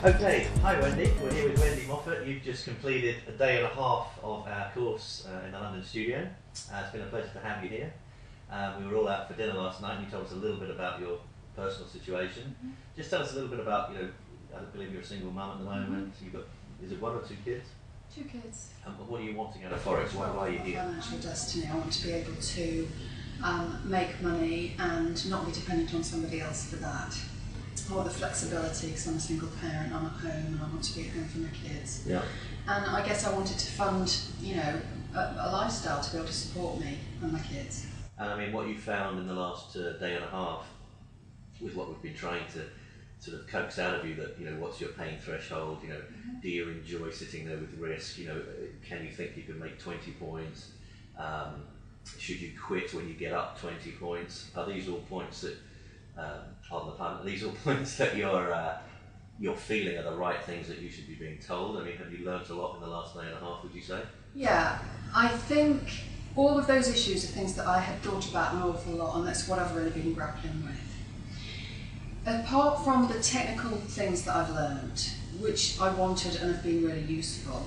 Okay, hi Wendy, we're here with Wendy Moffat. You've just completed a day and a half of our course in the London studio. It's been a pleasure to have you here. We were all out for dinner last night and you told us a little bit about your personal situation. Just tell us a little bit about, I believe you're a single mum at the moment. You've got, is it 1 or 2 kids? 2 kids. And what are you wanting out of Forex? Why are you here? Financial destiny. I want to be able to make money and not be dependent on somebody else for that. I want the flexibility because I'm a single parent, I'm at home and I want to be at home for my kids. Yeah. And I guess I wanted to fund, a lifestyle to be able to support me and my kids. And I mean, what you found in the last day and a half with what we've been trying to sort of coax out of you, that, what's your pain threshold, do you enjoy sitting there with risk, can you think you can make 20 points, should you quit when you get up 20 points, are these all points that, pardon the pun, are these all points that you're feeling are the right things that you should be being told? I mean, have you learnt a lot in the last day and a half, would you say? Yeah, I think all of those issues are things that I had thought about an awful lot, and that's what I've really been grappling with. Apart from the technical things that I've learned, which I wanted and have been really useful,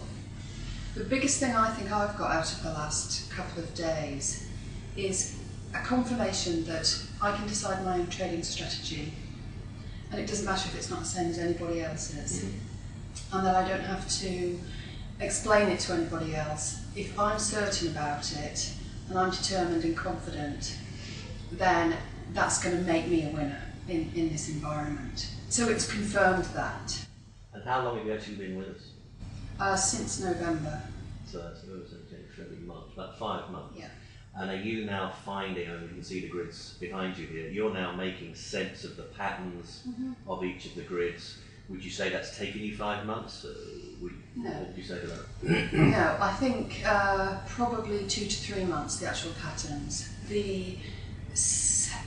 the biggest thing I think I've got out of the last couple of days is a confirmation that I can decide my own trading strategy, and it doesn't matter if it's not the same as anybody else's, and that I don't have to explain it to anybody else. If I'm certain about it and I'm determined and confident, then that's going to make me a winner in this environment. So it's confirmed that. And how long have you actually been with us? Since November. So that's February, March, about 5 months. Yeah. And are you now finding, and you can see the grids behind you here, you're now making sense of the patterns of each of the grids. Would you say that's taken you 5 months? No. What would you say to that? No, I think probably 2 to 3 months, the actual patterns.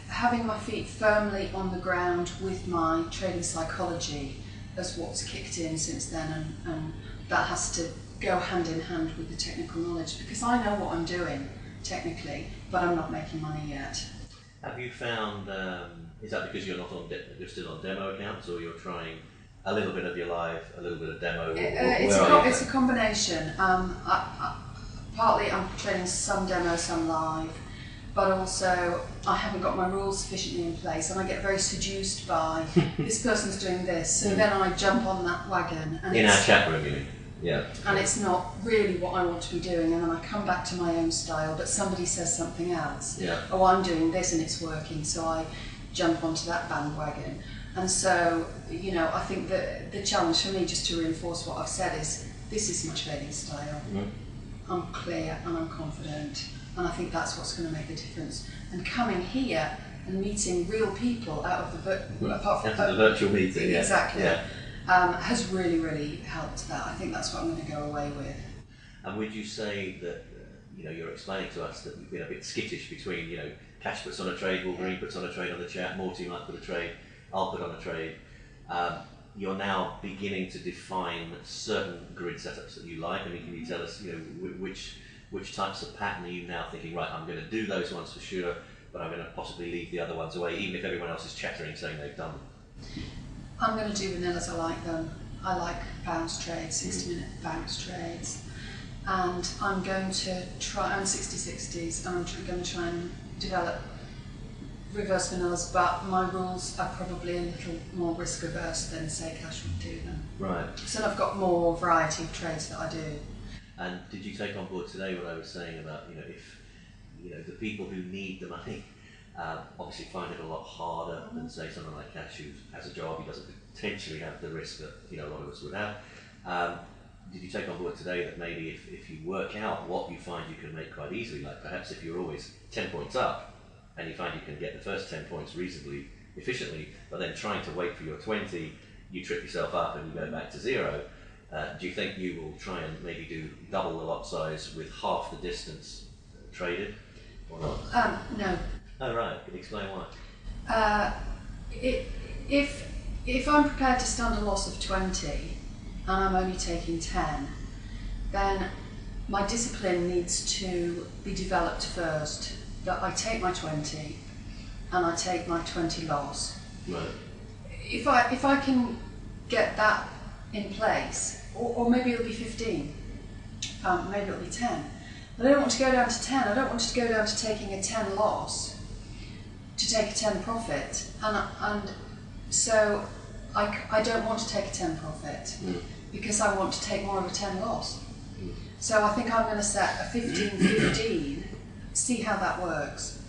Having my feet firmly on the ground with my trading psychology is what's kicked in since then, and that has to go hand in hand with the technical knowledge, because I know what I'm doing technically, but I'm not making money yet. Have you found, is that because you're not on, you're still on demo accounts, or you're trying a little bit of your live, a little bit of demo? It's a combination. Partly I'm trading some demo, some live, but also I haven't got my rules sufficiently in place, and I get very seduced by this person's doing this, so then I jump on that wagon. And in our chat room, you mean? Yeah. And it's not really what I want to be doing, and then I come back to my own style, but somebody says something else. Yeah. Oh, I'm doing this and it's working, so I jump onto that bandwagon. And so, I think that the challenge for me, just to reinforce what I've said, is this is my trading style. I'm clear and I'm confident, and I think that's what's going to make the difference. And coming here and meeting real people out of the virtual meeting, exactly, yeah. Has really, really helped that. I think that's what I'm going to go away with. And would you say that, you're explaining to us that we've been a bit skittish between, Cash puts on a trade, Will Green puts on a trade on the chat, Morty might put a trade, I'll put on a trade. You're now beginning to define certain grid setups that you like. I mean, can you tell us, which types of pattern are you now thinking, right, I'm going to do those ones for sure, but I'm going to possibly leave the other ones away, even if everyone else is chattering saying they've done them? I'm going to do vanillas, I like them. I like bounce trades, 60-minute bounce trades. And I'm going to try, I'm 60-60s, and I'm going to try and develop reverse vanillas, but my rules are probably a little more risk averse than, say, Cash would do them. Right. So I've got more variety of trades that I do. And did you take on board today what I was saying about, if, the people who need the money obviously find it a lot harder than, say, someone like Cash, who has a job, he doesn't potentially have the risk that, a lot of us would have. Did you take on board today that maybe if you work out what you find you can make quite easily, like perhaps if you're always 10 points up, and you find you can get the first 10 points reasonably efficiently, but then trying to wait for your 20, you trip yourself up and you go back to 0. Do you think you will try and maybe do double the lot size with half the distance traded, or not? No. Oh, right. Can you explain why? If I'm prepared to stand a loss of 20 and I'm only taking 10, then my discipline needs to be developed first. That I take my 20 and I take my 20 loss. Right. If I can get that in place, or maybe it'll be 15, maybe it'll be 10. But I don't want to go down to 10. I don't want to go down to taking a 10 loss to take a 10 profit, and so I don't want to take a 10 profit because I want to take more of a 10 loss. So I think I'm going to set a 15-15, see how that works,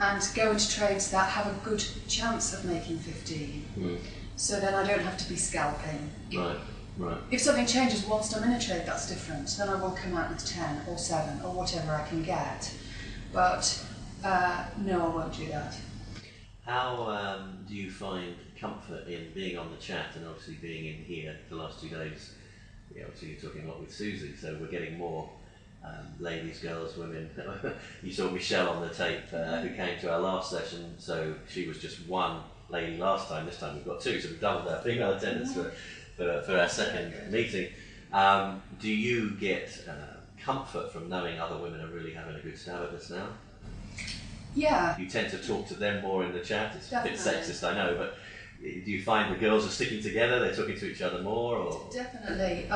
and go into trades that have a good chance of making 15. So then I don't have to be scalping. Right, right. If something changes whilst I'm in a trade, that's different. Then I will come out with 10 or 7 or whatever I can get. But no, I won't do that. How do you find comfort in being on the chat and obviously being in here the last 2 days? Yeah, obviously you're talking a lot with Susie, so we're getting more ladies, girls, women. You saw Michelle on the tape who came to our last session, so she was just one lady last time. This time we've got 2, so we've doubled our female attendance for our second meeting. Do you get comfort from knowing other women are really having a good stab at this now? Yeah. You tend to talk to them more in the chat. It's Definitely. a bit sexist, I know, but do you find the girls are sticking together? They're talking to each other more, or? Definitely.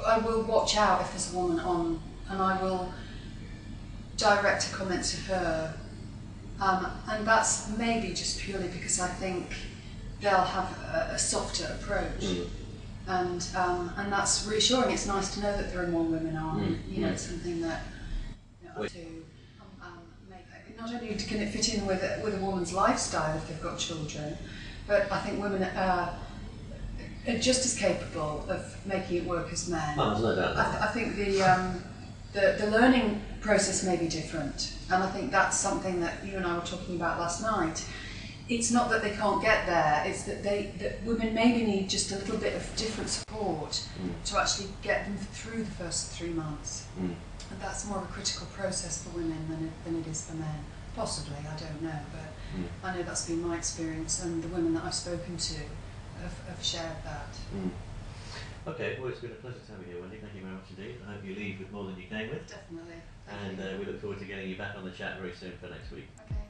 I will watch out if there's a woman on, and I will direct a comment to her. And that's maybe just purely because I think they'll have a softer approach. And that's reassuring. It's nice to know that there are more women on. You know, it's something that not only can it fit in with a woman's lifestyle if they've got children, but I think women are just as capable of making it work as men. Oh, there's no doubt. I think the learning process may be different, and I think that's something that you and I were talking about last night. It's not that they can't get there, it's that that women maybe need just a little bit of different support to actually get them through the first 3 months. And that's more of a critical process for women than it is for men. Possibly, I don't know, but I know that's been my experience, and the women that I've spoken to have shared that. Okay, well, it's been a pleasure to have you here, Wendy. Thank you very much indeed. I hope you leave with more than you came with. Definitely. And we look forward to getting you back on the chat very soon for next week. Okay.